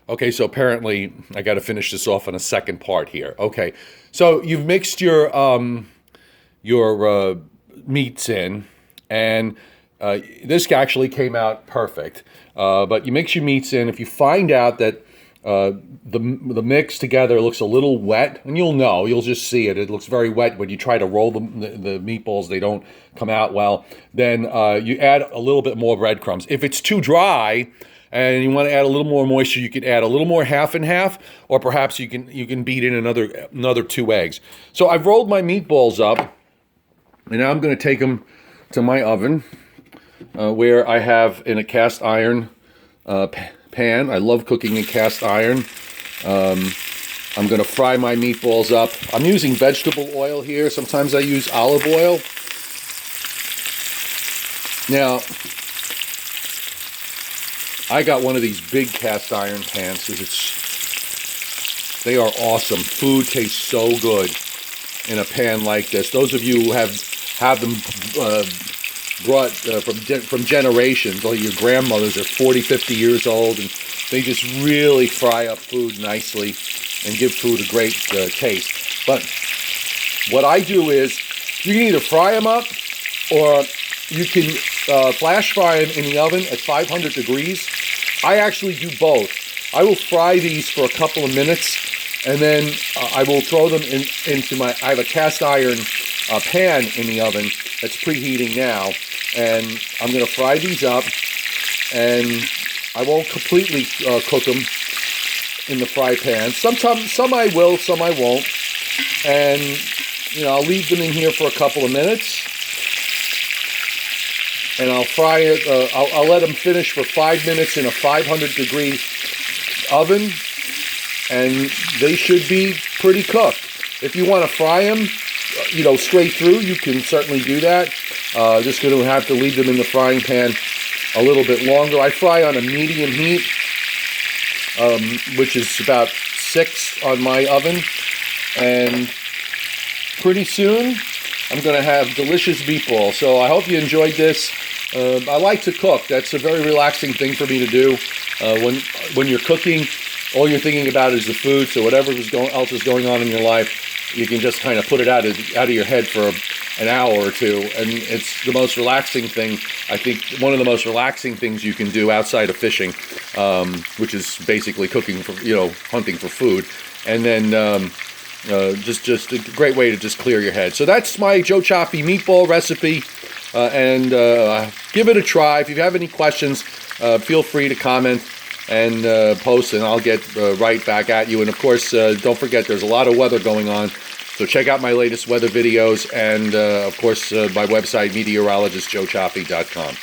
Okay, so apparently I got to finish this off on a second part here. Okay, so you've mixed your meats in, and this actually came out perfect. But you mix your meats in. If you find out that the mix together looks a little wet, and you'll just see it. It looks very wet when you try to roll the meatballs. They don't come out well. Then you add a little bit more breadcrumbs. If it's too dry and you want to add a little more moisture, you can add a little more half and half, or perhaps you can beat in another 2 eggs. So I've rolled my meatballs up, and now I'm going to take them to my oven, where I have in a cast iron pan. I love cooking in cast iron. I'm going to fry my meatballs up. I'm using vegetable oil here. Sometimes I use olive oil. Now, I got one of these big cast iron pans because they are awesome. Food tastes so good in a pan like this. Those of you who have them brought from generations, or your grandmothers are 40, 50 years old, and they just really fry up food nicely and give food a great taste. But what I do is, you can either fry them up, or you can flash fry them in the oven at 500 degrees. I actually do both. I will fry these for a couple of minutes, and then I will throw them into I have a cast iron pan in the oven that's preheating now, and I'm going to fry these up, and I won't completely cook them in the fry pan. Some I will, some I won't, and I'll leave them in here for a couple of minutes, and I'll fry it. I'll let them finish for 5 minutes in a 500-degree oven, and they should be pretty cooked. If you want to fry them, straight through, you can certainly do that. Just going to have to leave them in the frying pan a little bit longer. I fry on a medium heat, which is about 6 on my oven, and pretty soon I'm going to have delicious meatballs. So I hope you enjoyed this. I like to cook. That's a very relaxing thing for me to do. When you're cooking, all you're thinking about is the food. So whatever else is going on in your life, you can just kind of put it out of your head for an hour or two, and it's the most relaxing thing. I think one of the most relaxing things you can do outside of fishing, which is basically cooking for, hunting for food, and then just a great way to just clear your head. So that's my Joe Choppy meatball recipe, and give it a try. If you have any questions, feel free to comment and post, and I'll get right back at you. And of course, don't forget, there's a lot of weather going on, so check out my latest weather videos, and of course, my website, meteorologistjoechoppy.com.